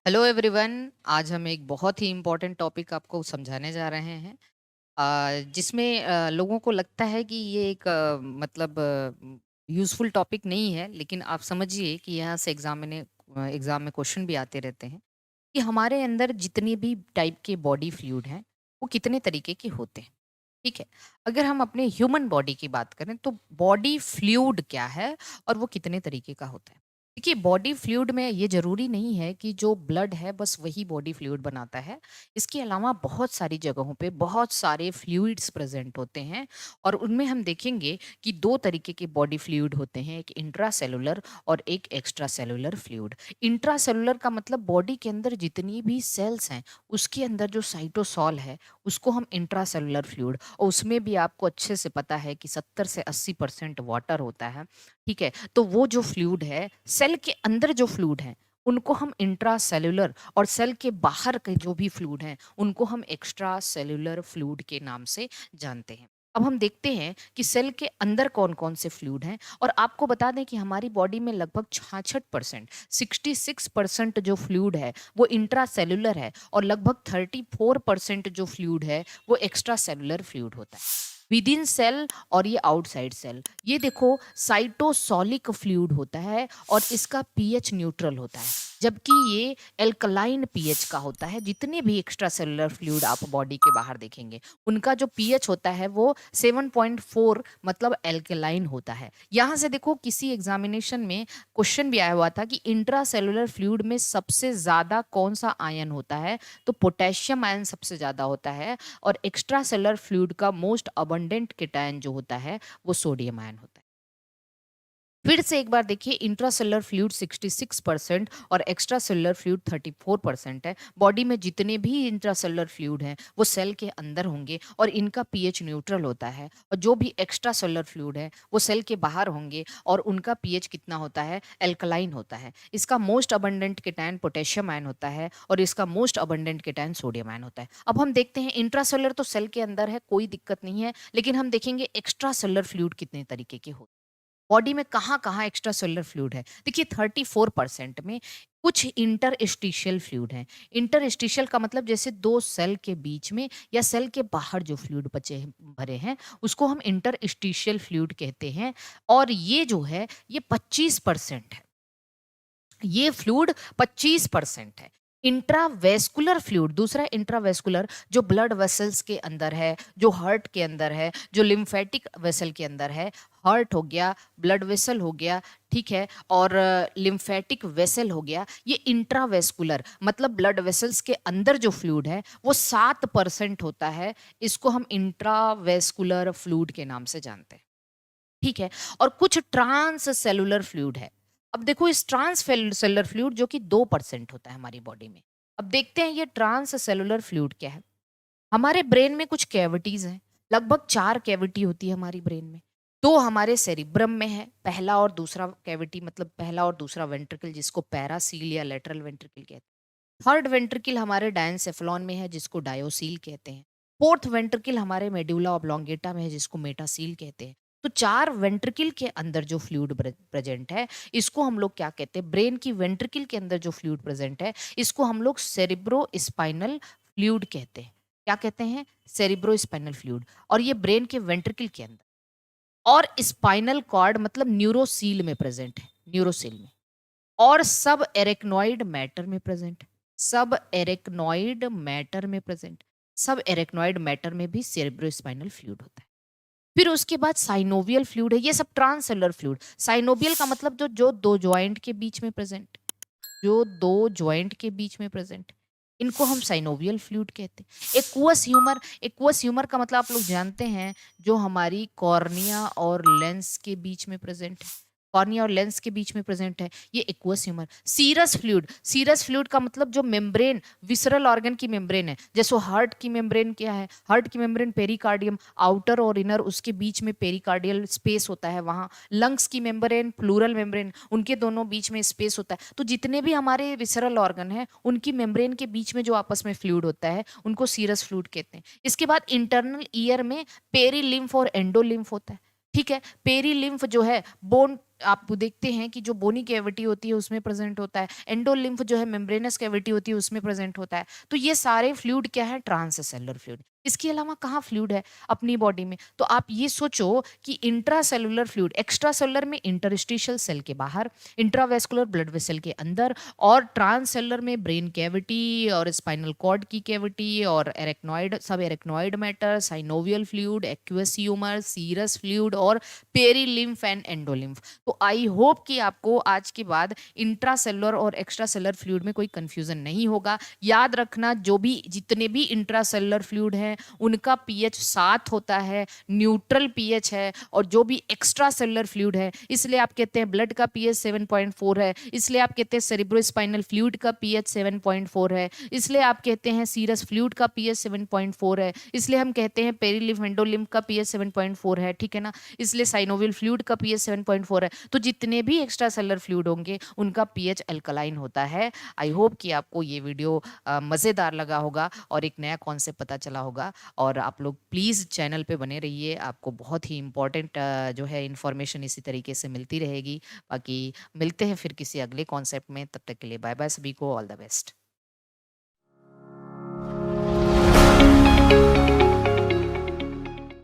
Hello everyone. आज हम एक बहुत ही इम्पोर्टेंट टॉपिक आपको समझाने जा रहे हैं, जिसमें लोगों को लगता है कि ये एक मतलब यूज़फुल टॉपिक नहीं है, लेकिन आप समझिए कि यहाँ से एग्ज़ाम में क्वेश्चन भी आते रहते हैं कि हमारे अंदर जितने भी टाइप के बॉडी फ्लूइड हैं, वो कितने तरीके के होते हैं। ठीक है। अगर हम अपने ह्यूमन बॉडी की बात करें तो बॉडी फ्लूइड क्या है और वो कितने तरीके का होता है। देखिए, बॉडी फ्लूइड में ये ज़रूरी नहीं है कि जो ब्लड है बस वही बॉडी फ्लूइड बनाता है। इसके अलावा बहुत सारी जगहों पे बहुत सारे फ्लूइड्स प्रेज़ेंट होते हैं और उनमें हम देखेंगे कि 2 तरीके के बॉडी फ्लूइड होते हैं, एक इंट्रासेल्युलर और एक एक्स्ट्रासेल्युलर फ्लूइड। इंट्रासेल्युलर का मतलब बॉडी के अंदर जितनी भी सेल्स हैं, उसके अंदर जो साइटोसॉल है, उसको हम इंट्रासेल्युलर फ्लूइड, और उसमें भी आपको अच्छे से पता है कि 70 से 80% वाटर होता है। ठीक है? तो वो जो फ्लूइड है, सेल के अंदर जो फ्लूइड है, उनको हम इंट्रा सेल्यूलर, और सेल के बाहर के जो भी फ्लूइड हैं, उनको हम एक्स्ट्रा सेल्यूलर फ्लूइड के नाम से जानते हैं। अब हम देखते हैं कि सेल के अंदर कौन-कौन से फ्लूइड हैं, और आपको बता दें कि हमारी बॉडी में लगभग 66%, 66% जो फ्लूइड है, वो इंट्रा सेल्यूलर है, और लगभग 34% जो फ्लूइड है, वो एक्स्ट्रा सेल्यूलर फ्लूइड होता है। विद इन सेल और ये आउटसाइड सेल। ये देखो, साइटोसॉलिक फ्लूइड होता है और इसका पीएच न्यूट्रल होता है, जबकि ये एल्कलाइन पीएच का होता है। जितने भी एक्स्ट्रा सेलुलर फ्लूइड आप बॉडी के बाहर देखेंगे, उनका जो पीएच होता है वो 7.4, मतलब एल्कलाइन होता है। यहाँ से देखो, किसी एग्जामिनेशन में क्वेश्चन भी आया हुआ था कि इंट्रा सेलुलर फ्लूइड में सबसे ज्यादा कौन सा आयन होता है, तो पोटेशियम आयन सबसे ज्यादा होता है, और एक्स्ट्रा सेलुलर फ्लूइड का मोस्ट अबंडेंट केटायन जो होता है, वो सोडियम आयन होता है। फिर से एक बार देखिए, इंट्रासेलुलर फ्लूइड 66% और एक्स्ट्रा सेलुलर फ्लूइड 34% है। बॉडी में जितने भी इंट्रासेलुलर फ्लूइड हैं, वो सेल के अंदर होंगे और इनका पीएच न्यूट्रल होता है, और जो भी एक्स्ट्रा सेलुलर फ्लूइड है, वो सेल के बाहर होंगे और उनका पीएच कितना होता है, एल्कलाइन होता है। इसका most abundant cation potassium ion होता है, और इसका most abundant cation sodium ion होता है। अब हम देखते हैं, इंट्रासेलुलर तो सेल के अंदर है, कोई दिक्कत नहीं है, लेकिन हम देखेंगे एक्स्ट्रा सेलुलर फ्लूइड कितने तरीके के होते हैं। बॉडी में कहाँ-कहाँ एक्स्ट्रा सेलुलर फ्लूइड है? देखिए, 34% में कुछ इंटरस्टिशियल फ्लूइड हैं। इंटरस्टिशियल का मतलब जैसे 2 सेल के बीच में या सेल के बाहर जो फ्लूइड भरे हैं, उसको हम इंटरस्टिशियल फ्लूइड कहते हैं, और ये जो है, ये 25% है। ये फ्लूइड 25% है। इंट्रावेस्कुलर फ्लूइड, दूसरा इंट्रावेस्कुलर, जो ब्लड वेसल्स के अंदर है, जो हार्ट के अंदर है, जो लिम्फेटिक वेसल के अंदर है। हार्ट हो गया, ब्लड वेसल हो गया, ठीक है, और लिम्फेटिक वेसल हो गया। ये इंट्रावेस्कुलर मतलब ब्लड वेसल्स के अंदर जो फ्लूइड है, वो 7% होता है। इसको हम इंट्रावेस्कुलर फ्लूइड के नाम से जानते हैं। ठीक है। और कुछ ट्रांस सेलुलर फ्लूइड है। अब देखो, इस ट्रांस सेलुलर फ्लूइड जो कि 2% होता है हमारी बॉडी में। अब देखते हैं ये ट्रांस सेलुलर फ्लूइड क्या है। हमारे ब्रेन में कुछ कैविटीज हैं। लगभग 4 कैविटी होती है हमारी ब्रेन में। 2 हमारे सेरिब्रम में है, पहला और दूसरा कैविटी, मतलब पहला और दूसरा वेंट्रिकल, जिसको पैरासील या लेटरल वेंट्रिकल कहते हैं। थर्ड वेंट्रिकल हमारे डायनसेफलॉन में है, जिसको डायोसील कहते हैं। फोर्थ वेंट्रिकल हमारे मेडुला ऑब्लोंगेटा में है, जिसको मेटासील कहते हैं। तो 4 वेंट्रिकल के अंदर जो फ्लूइड प्रेजेंट है, इसको हम लोग क्या कहते हैं, ब्रेन की वेंट्रिकल के अंदर जो फ्लूइड प्रेजेंट है, इसको हम लोग सेरिब्रो स्पाइनल फ्लूइड कहते हैं। क्या कहते हैं? Cerebro spinal fluid. और ये ब्रेन के वेंट्रिकल के अंदर, और स्पाइनल कॉर्ड मतलब न्यूरोसील में प्रेजेंट है, न्यूरोसील में। और सब एरेक्नॉइड मैटर में प्रेजेंट है। सब एरेक्नॉइड मैटर में प्रेजेंट। सब एरेक्नॉइड मैटर में भी सेरेब्रोस्पाइनल फ्लूइड होता है। फिर उसके बाद साइनोवियल फ्लूइड है। ये सब ट्रांससेलुलर फ्लूइड। साइनोवियल का मतलब जो जो दो ज्वाइंट के बीच में प्रेजेंट, जो दो ज्वाइंट के बीच में प्रेजेंट, इनको हम साइनोवियल फ्लूइड कहते हैं। एक्वस ह्यूमर, एक्वस ह्यूमर का मतलब आप लोग जानते हैं, जो हमारी कॉर्निया और लेंस के बीच में प्रेजेंट है। कॉर्निया और लेंस के बीच में प्रेजेंट है, ये aqueous humour. Serous fluid, serous fluid का मतलब जो मेम्ब्रेन, विसरल ऑर्गन की मेम्ब्रेन है। जैसे हार्ट की मेम्ब्रेन क्या है? हार्ट की मेम्ब्रेन पेरिकार्डियम, आउटर और इनर, उसके बीच में पेरिकार्डियल स्पेस होता है वहां। लंग्स की मेम्ब्रेन, प्लूरल मेम्ब्रेन, उनके दोनों बीच में स्पेस होता है। तो जितने भी हमारे विसरल ऑर्गन हैं, उनकी मेम्ब्रेन के बीच में जो आपस में फ्लूइड होता है, उनको सीरस फ्लूइड कहते हैं। इसके बाद इंटरनल ईयर में पेरीलिम्फ और एंडोलिम्फ होता है। ठीक है। पेरीलिम्फ जो है बोन, आप देखते हैं कि जो बोनी कैविटी होती है उसमें प्रेजेंट होता है। एंडोलिम्फ जो है मेम्ब्रेनस कैविटी होती है उसमें प्रेजेंट होता है। तो ये सारे फ्लूइड क्या है, ट्रांससेलुलर फ्लूइड। इसके अलावा कहाँ फ्लूइड है अपनी बॉडी में? तो आप ये सोचो कि इंट्रासेलुलर फ्लूइड, एक्स्ट्रा सेलुलर में इंटरस्टिशियल सेल के बाहर, इंट्रावेस्कुलर ब्लड वेसल के अंदर, और ट्रांससेलुलर में ब्रेन कैविटी और स्पाइनल कॉर्ड की कैविटी और arachnoid, subarachnoid mater, synovial fluid, aqueous humour, serous fluid और पेरीलिम्फ एंड एंडोलिम्फ। तो आई होप कि आपको आज के बाद इंट्रासेलुलर और एक्स्ट्रा सेलुलर फ्लूइड में कोई कंफ्यूजन नहीं होगा। याद रखना, जो भी जितने भी इंट्रासेलुलर फ्लूइड हैं उनका पीएच 7 होता है, न्यूट्रल पीएच है। और जो भी एक्स्ट्रा सेलुलर फ्लूइड है, इसलिए आप कहते हैं ब्लड का पीएच 7.4 है, इसलिए आप कहते हैं सेरिब्रोस्पाइनल फ्लूइड का पीएच 7.4 है, इसलिए आप कहते हैं सीरस फ्लूइड का पीएच 7.4 है, इसलिए हम कहते हैं पेरीलिम्फ एंडोलिम्फ का पीएच 7.4 है, ठीक है ना। इसलिए साइनोवियल फ्लूइड का पीएच 7.4 है। तो जितने भी एक्स्ट्रा सेलुलर फ्लूइड होंगे उनका पीएच अल्कलाइन होता है। आई होप कि आपको ये वीडियो मज़ेदार लगा होगा और एक नया कॉन्सेप्ट पता चला होगा। और आप लोग प्लीज़ चैनल पे बने रहिए, आपको बहुत ही इम्पोर्टेंट जो है इन्फॉर्मेशन इसी तरीके से मिलती रहेगी। बाकी मिलते हैं फिर किसी अगले कॉन्सेप्ट में, तब तक के लिए बाय बाय, सभी को ऑल द बेस्ट।